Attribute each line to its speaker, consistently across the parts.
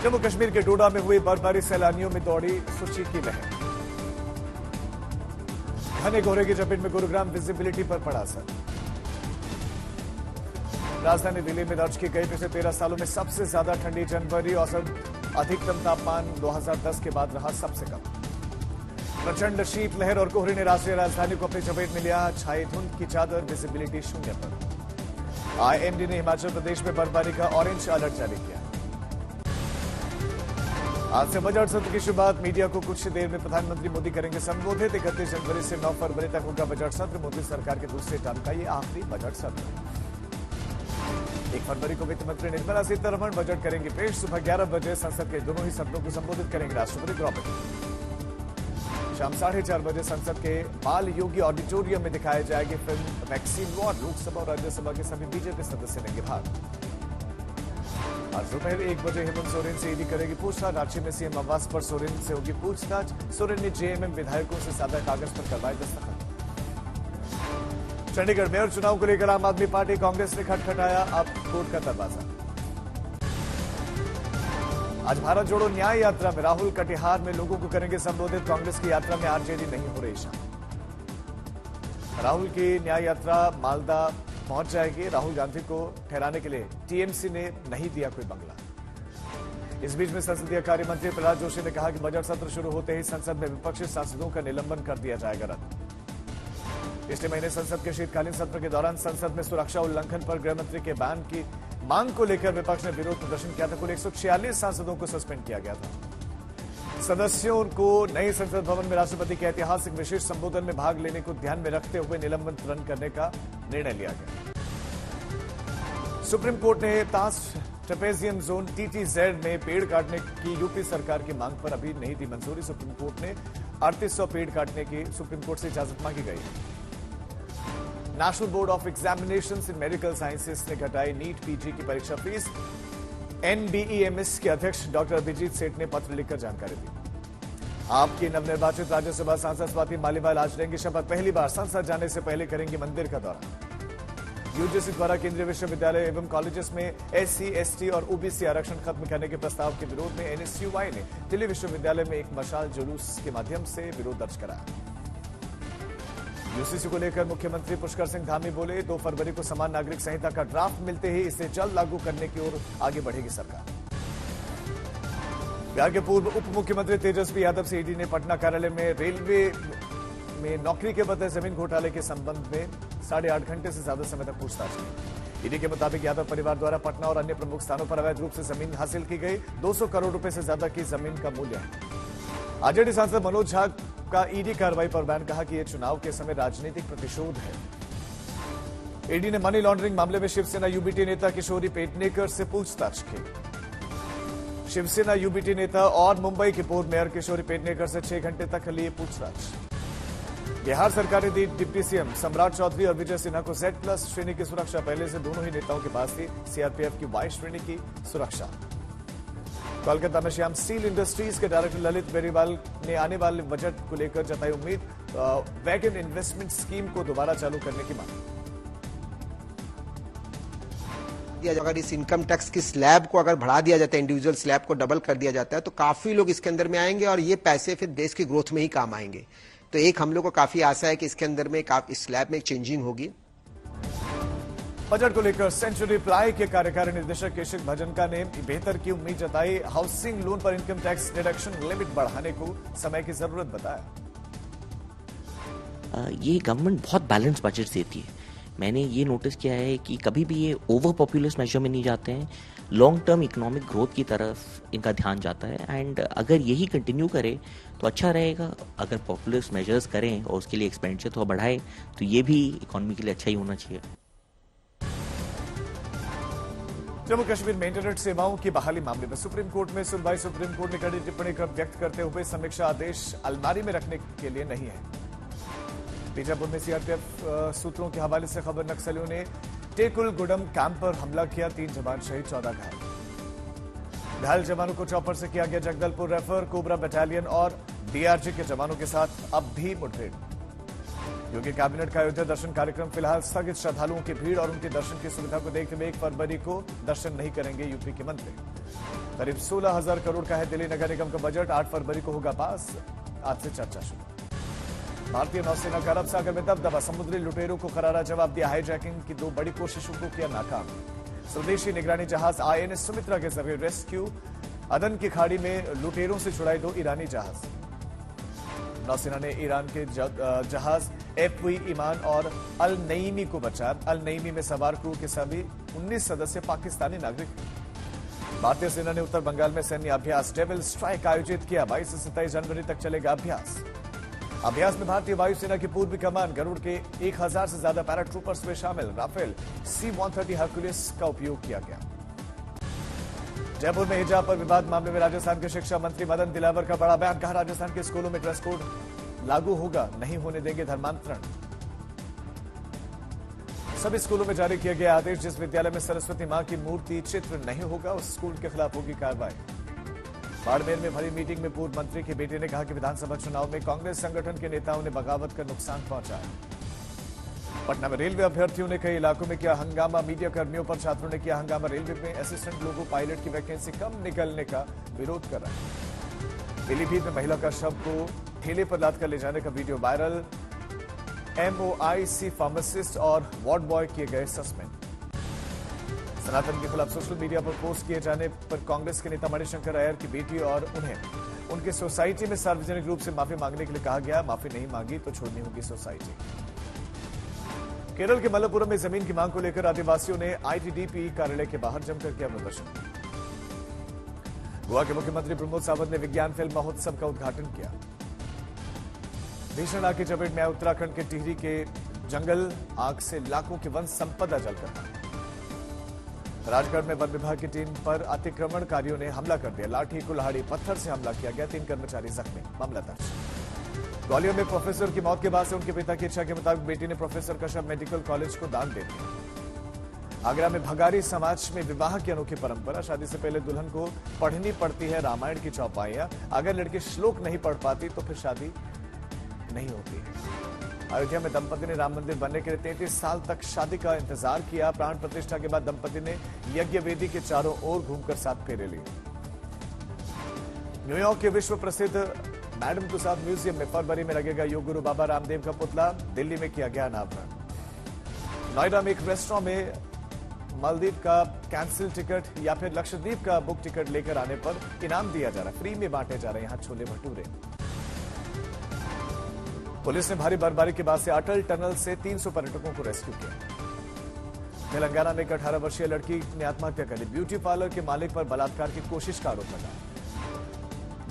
Speaker 1: जम्मू कश्मीर के डोडा में हुई बर्फबारी, सैलानियों में दौड़ी सूची की लहर। घने कोहरे की चपेट में गुरुग्राम, विजिबिलिटी पर पड़ा असर। राजधानी दिल्ली में दर्ज की गई पिछले 13 सालों में सबसे ज्यादा ठंडी जनवरी। औसत अधिकतम तापमान 2010 के बाद रहा सबसे कम। प्रचंड शीतलहर और कोहरे ने राष्ट्रीय राजधानी को अपनी चपेट में लिया। छाई धुंध की चादर, विजिबिलिटी शून्य पर। आईएमडी ने हिमाचल प्रदेश में बर्फबारी का ऑरेंज अलर्ट जारी किया। आज से बजट सत्र की शुरुआत। मीडिया को कुछ देर में प्रधानमंत्री मोदी करेंगे संबोधित। 31 जनवरी से 9 फरवरी तक होगा बजट सत्र। मोदी सरकार के दूसरे टर्म का ये आखिरी बजट सत्र। 1 फरवरी को वित्त मंत्री निर्मला सीतारमण बजट करेंगी पेश। सुबह 11 बजे संसद के दोनों ही सदनों को संबोधित करेंगे राष्ट्रपति द्रौपदी। शाम 4:30 बजे संसद के बाल योगी ऑडिटोरियम में दिखाई जाएगी फिल्म वैक्सीन वॉर। लोकसभा और राज्यसभा के सभी बीजेपी सदस्य लेंगे भाग। आज दोपहर 1 बजे हेमंत सोरेन से ईडी करेगी पूछताछ। रांची में सीएम आवास पर सोरेन से होगी पूछताछ। सोरेन ने जेएमएम विधायकों से सादा कागज पर करवाए दस्तखत। चंडीगढ़ मेयर चुनाव को लेकर आम आदमी पार्टी कांग्रेस ने खटखटाया अब कोर्ट का दरवाजा। आज भारत जोड़ो न्याय यात्रा में राहुल कटिहार में लोगों को करेंगे संबोधित। कांग्रेस की यात्रा में आरजेडी नहीं हो रही शामिल। राहुल की न्याय यात्रा मालदा पहुंच जाएगी। राहुल गांधी को ठहराने के लिए टीएमसी ने नहीं दिया कोई बंगला। इस बीच में संसदीय कार्य मंत्री प्रहलाद जोशी ने कहा कि बजट सत्र शुरू होते ही संसद में विपक्षी सांसदों का निलंबन कर दिया जाएगा रद्द। पिछले महीने संसद के शीतकालीन सत्र के दौरान संसद में सुरक्षा उल्लंघन पर गृहमंत्री के बयान की मांग को लेकर विपक्ष ने विरोध प्रदर्शन किया था। कुल 146 सांसदों को सस्पेंड किया गया था। सदस्यों को नए संसद भवन में राष्ट्रपति के ऐतिहासिक विशेष संबोधन में भाग लेने को ध्यान में रखते हुए निलंबन तुरंत करने का निर्णय लिया गया। सुप्रीम कोर्ट ने ताश ट्रेपेजियम जोन टीटीजेड में पेड़ काटने की यूपी सरकार की मांग पर अभी नहीं दी मंजूरी। सुप्रीम कोर्ट ने 3800 पेड़ काटने की सुप्रीम कोर्ट से इजाजत मांगी गई। National board of examinations in medical sciences ने घटाई नीट पीजी की परीक्षा फीस। एनबीईएमएस के अध्यक्ष डॉक्टर अभिजीत सेठ ने पत्र लिखकर जानकारी दी। आपकी नवनिर्वाचित राज्यसभा सांसद स्वाति मालीवाल आज लेंगी शपथ। पहली बार संसद जाने से पहले करेंगी मंदिर का दौरा। यूजीसी द्वारा केंद्रीय विश्वविद्यालय एवं कॉलेजेस में एससी, एसटी और ओबीसी आरक्षण खत्म करने के प्रस्ताव के विरोध में एनएसयूआई ने दिल्ली विश्वविद्यालय में एक मशाल जुलूस के माध्यम से विरोध दर्ज कराया। यूसीसी को लेकर मुख्यमंत्री पुष्कर सिंह धामी बोले, 2 फरवरी को समान नागरिक संहिता का ड्राफ्ट मिलते ही इसे जल्द लागू करने की ओर आगे बढ़ेगी सरकार। बिहार के पूर्व उप मुख्यमंत्री तेजस्वी यादव से ईडी ने पटना कार्यालय में रेलवे में नौकरी के बदले जमीन घोटाले के संबंध में 8.5 घंटे से ज्यादा समय तक पूछताछ की। ईडी के मुताबिक यादव परिवार द्वारा पटना और अन्य प्रमुख स्थानों पर अवैध रूप से जमीन हासिल की गई। 200 करोड़ रुपए से ज्यादा की जमीन का मूल्य है। आरजेडी सांसद मनोज झा का ईडी कार्रवाई पर बयान, कहा कि यह चुनाव के समय राजनीतिक प्रतिशोध है। ईडी ने मनी लॉन्ड्रिंग मामले में शिवसेना यूबीटी नेता किशोरी पेडनेकर से पूछताछ की। शिवसेना यूबीटी नेता और मुंबई के पूर्व मेयर किशोरी पेडनेकर से 6 घंटे तक लिए पूछताछ। बिहार सरकार ने दी डिप्टी सीएम सम्राट चौधरी और विजय सिन्हा को Z+ श्रेणी की सुरक्षा। पहले से दोनों ही नेताओं के पास थी सीआरपीएफ की Y श्रेणी की सुरक्षा। कोलकाता में श्याम स्टील इंडस्ट्रीज के डायरेक्टर ललित बेरीवाल ने आने वाले बजट को लेकर जताई उम्मीद। वैगन इन्वेस्टमेंट स्कीम को दोबारा चालू करने की मांग।
Speaker 2: अगर इस इनकम टैक्स की स्लैब को अगर बढ़ा दिया जाता है, इंडिविजुअल स्लैब को डबल कर दिया जाता है, तो काफी लोग इसके अंदर में आएंगे और ये पैसे फिर देश की ग्रोथ में ही काम आएंगे। तो एक हम लोग को काफी आशा है कि इसके अंदर में इस स्लैब में एक चेंजिंग होगी।
Speaker 1: बजट को लेकर सेंचुरी प्लाई के कार्यकारी निदेशक केशव भजनका ने बेहतर की उम्मीद जताई। हाउसिंग लोन पर इनकम टैक्स डिडक्शन लिमिट बढ़ाने को समय की जरूरत बताया।
Speaker 3: ये गवर्नमेंट बहुत बैलेंस बजट देती है। मैंने ये नोटिस किया है कि कभी भी ये ओवर पॉपुलस मेजर में नहीं जाते हैं। लॉन्ग टर्म इकोनॉमिक ग्रोथ की तरफ इनका ध्यान जाता है एंड अगर यही कंटिन्यू करे तो अच्छा रहेगा। अगर पॉपुलस मेजर्स करें और उसके लिए एक्सपेंडिचर थोड़ा बढ़ाए तो ये भी इकोनॉमी के लिए अच्छा ही होना चाहिए।
Speaker 1: जम्मू कश्मीर में इंटरनेट सेवाओं की बहाली मामले में सुप्रीम कोर्ट में सुनवाई। सुप्रीम कोर्ट ने कड़ी टिप्पणी व्यक्त करते हुए समीक्षा आदेश अलमारी में रखने के लिए नहीं है। बीजापुर में सीआरपीएफ सूत्रों के हवाले से खबर, नक्सलियों ने टेकुलगुडम कैंप पर हमला किया, 3 जवान शहीद, 14 घायल। घायल जवानों को चॉपर से किया गया जगदलपुर रेफर। कोबरा बटालियन और डीआरजी के जवानों के साथ अब भी मुठभेड़। योगी कैबिनेट का अयोध्या दर्शन कार्यक्रम फिलहाल स्थगित। श्रद्धालुओं की भीड़ और उनके दर्शन की सुविधा को देखते हुए 1 फरवरी को दर्शन नहीं करेंगे यूपी के मंत्री। करीब 16,000 करोड़ का है दिल्ली नगर निगम का बजट। 8 फरवरी को होगा पास। आज से चर्चा शुरू। भारतीय नौसेना का अरब सागर में दबदबा। समुद्री लुटेरों को करारा जवाब दिया। हाईजैकिंग की 2 बड़ी कोशिशों को किया नाकाम। स्वदेशी निगरानी जहाज INS सुमित्रा के जरिए रेस्क्यू। अदन की खाड़ी में लुटेरों से छुड़ाई 2 ईरानी जहाज। नौसेना ने ईरान के जहाज FV ईमान और अल नईमी को बचाया। अल नईमी में सवार क्रू के सभी 19 सदस्य पाकिस्तानी नागरिक। भारतीय सेना ने उत्तर बंगाल में सैन्य अभ्यास डेविल स्ट्राइक आयोजित किया। 22 से 27 जनवरी तक चलेगा अभ्यास। अभ्यास में भारतीय वायुसेना की पूर्वी कमान गरुड़ के 1000 से ज्यादा पैराट्रूपर्स में शामिल। राफेल C-130 हरक्यूलिस का उपयोग किया गया। जयपुर में हिजाब पर विवाद मामले में राजस्थान के शिक्षा मंत्री मदन दिलावर का बड़ा बयान। कहा, राजस्थान के स्कूलों में ड्रेस कोड लागू होगा, नहीं होने देंगे धर्मांतरण। सभी स्कूलों में जारी किया गया आदेश। जिस विद्यालय में सरस्वती मां की मूर्ति चित्र नहीं होगा, उस स्कूल के खिलाफ होगी कार्रवाई। बाड़मेर में भरी मीटिंग में पूर्व मंत्री के बेटे ने कहा कि विधानसभा चुनाव में कांग्रेस संगठन के नेताओं ने बगावत कर नुकसान पहुंचाया। पटना में रेलवे अभ्यर्थियों ने कई इलाकों में किया हंगामा। मीडिया कर्मियों पर छात्रों ने किया हंगामा। रेलवे में असिस्टेंट लोगो पायलट की वैकेंसी कम निकलने का विरोध कर रहा है। पीलीभीत में महिला का शव को ठेले पर लाद कर ले जाने का वीडियो वायरल। MOIC फार्मासिस्ट और वार्ड बॉय किए गए सस्पेंड। सनातन के खिलाफ सोशल मीडिया पर पोस्ट किए जाने पर कांग्रेस के नेता मणिशंकर अय्यर की बेटी और उन्हें उनके सोसाइटी में सार्वजनिक रूप से माफी मांगने के लिए कहा गया। माफी नहीं मांगी तो छोड़नी होगी सोसाइटी। केरल के मलप्पुरम में जमीन की मांग को लेकर आदिवासियों ने ITDP कार्यालय के बाहर जमकर किया प्रदर्शन। गोवा के मुख्यमंत्री प्रमोद सावंत ने विज्ञान फिल्म महोत्सव का उद्घाटन किया। भीषण आग की चपेट में आए उत्तराखंड के टिहरी के जंगल। आग से लाखों की वन संपदा जलकर। राजगढ़ में वन विभाग की टीम पर अतिक्रमणकारियों ने हमला कर दिया। लाठी कुल्हाड़ी पत्थर से हमला किया गया। 3 कर्मचारी जख्मी। मामला दर्ज। ग्वालियर में प्रोफेसर की मौत के बाद से उनके पिता की इच्छा के मुताबिक बेटी ने प्रोफेसर का शव मेडिकल कॉलेज को दान दे दिया। आगरा में भगारी समाज में विवाह की अनोखी परंपरा। शादी से पहले दुल्हन को पढ़नी पड़ती है रामायण की चौपाइयां। अगर लड़की श्लोक नहीं पढ़ पाती तो फिर शादी नहीं होती। अयोध्या में दंपति ने राम मंदिर बनने के लिए 33 साल तक शादी का इंतजार किया। प्राण प्रतिष्ठा के बाद दंपति ने यज्ञ वेदी के चारों ओर घूमकर 7 फेरे लिए। न्यूयॉर्क के विश्व प्रसिद्ध मैडम तुसाद म्यूजियम में फरवरी में लगेगा योग गुरु बाबा रामदेव का पुतला। दिल्ली में किया गया अनावरण। नोएडा में एक रेस्टोरेंट में मालदीव का कैंसिल टिकट या फिर लक्षद्वीप का बुक टिकट लेकर आने पर इनाम दिया जा रहा है। फ्री में बांटे जा रहे हैं यहां छोले भटूरे। पुलिस ने भारी बर्फबारी के बाद से अटल टनल से 300 पर्यटकों को रेस्क्यू किया। तेलंगाना में एक 18 वर्षीय लड़की ने आत्महत्या कर ली। ब्यूटी पार्लर के मालिक पर बलात्कार की कोशिश का आरोप लगा।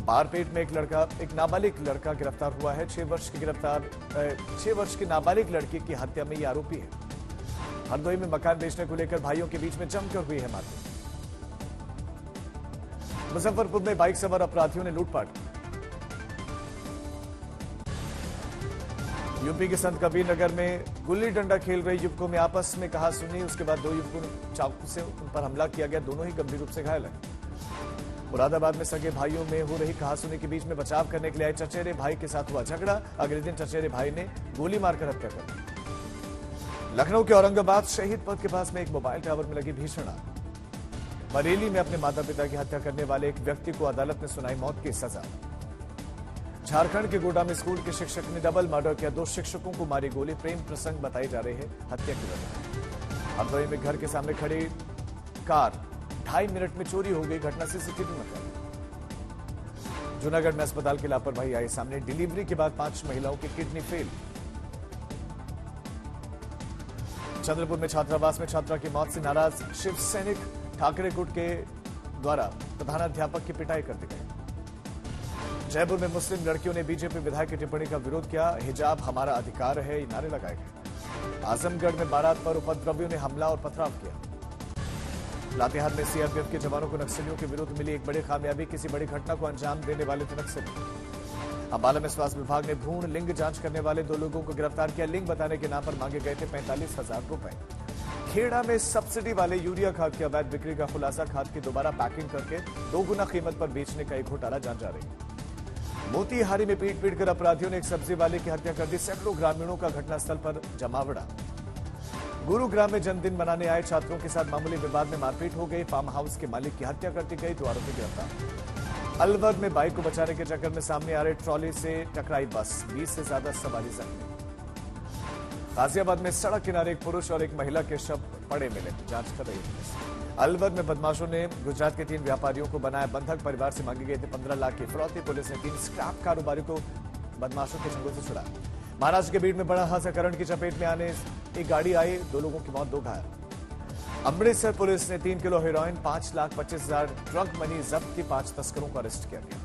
Speaker 1: बारपेट में एक नाबालिग लड़का गिरफ्तार हुआ है। 6 वर्ष की नाबालिग लड़की की हत्या में यह आरोपी है। हरदोई में मकान बेचने को लेकर भाइयों के बीच में जमकर हुई है मारपीट। मुजफ्फरपुर में बाइक सवार अपराधियों ने लूटपाट की। यूपी के संत कबीर नगर में गुल्ली डंडा खेल रहे युवकों में आपस में कहासुनी। उसके बाद 2 युवकों ने चाकू से उन पर हमला किया गया। दोनों ही गंभीर रूप से घायल हैं। मुरादाबाद में सगे भाइयों में हो रही कहासुनी के बीच में बचाव करने के लिए आए चचेरे भाई के साथ हुआ झगड़ा। अगले दिन चचेरे भाई ने गोली मारकर हत्या कर दी। लखनऊ के औरंगाबाद शहीद पथ के पास में एक मोबाइल टावर में लगी भीषण आग। बरेली में अपने माता पिता की हत्या करने वाले एक व्यक्ति को अदालत ने सुनाई मौत की सजा। झारखंड के गोड्डा में स्कूल के शिक्षक ने डबल मर्डर किया। 2 शिक्षकों को मारी गोली। प्रेम प्रसंग बताई जा रही है हत्या की वजह। हरदोई में घर के सामने खड़ी कार 2.5 मिनट में चोरी हो गई। घटना CCTV में कैद। जूनागढ़ में अस्पताल की लापरवाही आई सामने। डिलीवरी के बाद 5 महिलाओं की किडनी फेल। चंद्रपुर में छात्रावास में छात्रा की मौत से नाराज शिव सैनिक ठाकरे गुट के द्वारा प्रधानाध्यापक की पिटाई कर दी गई। जयपुर में मुस्लिम लड़कियों ने बीजेपी विधायक की टिप्पणी का विरोध किया। हिजाब हमारा अधिकार है, ये नारे लगाए गए। आजमगढ़ में बारात पर उपद्रवियों ने हमला और पथराव किया। लातेहार में CRPF के जवानों को नक्सलियों के विरुद्ध मिली एक बड़ी कामयाबी। किसी बड़ी घटना को अंजाम देने वाले थे नक्सली। अंबाला में स्वास्थ्य विभाग ने भ्रूण लिंग जांच करने वाले 2 लोगों को गिरफ्तार किया। लिंग बताने के नाम पर मांगे गए थे 45,000 रुपए। खेड़ा में सब्सिडी वाले यूरिया खाद की अवैध बिक्री का खुलासा। खाद की दोबारा पैकिंग करके 2 गुना कीमत पर बेचने का एक घोटाला जांच जा रही है। मोतीहारी में पीट कर अपराधियों ने एक सब्जी वाले की हत्या कर दी। सैकड़ों ग्रामीणों का घटनास्थल पर जमावड़ा। गुरुग्राम में जन्मदिन मनाने आए छात्रों के साथ मामूली विवाद में मारपीट हो गई। फार्म हाउस के मालिक की हत्या कर दी गई, 2 आरोपी गिरफ्तार। अलवर में बाइक को बचाने के चक्कर में सामने आ रहे ट्रॉली से टकराई बस, 20 से ज्यादा सवारी जख्मी। गाजियाबाद में सड़क किनारे एक पुरुष और एक महिला के शव पड़े मिले, जांच कर रही पुलिस। अलवर में बदमाशों ने गुजरात के 3 व्यापारियों को बनाया बंधक, परिवार से मांगे गए थे 15 लाख की फिरौती। पुलिस ने 3 स्क्रैप कारोबारियों को बदमाशों के चंगुल से छुड़ाया। महाराष्ट्र के बीड़ में बड़ा हादसा, करंट की चपेट में आने एक गाड़ी आई, 2 लोगों की मौत, 2 घायल। अमृतसर पुलिस ने 3 किलो हेरोइन, 5,25,000 ड्रग मनी जब्त की, 5 तस्करों को अरेस्ट किया गया।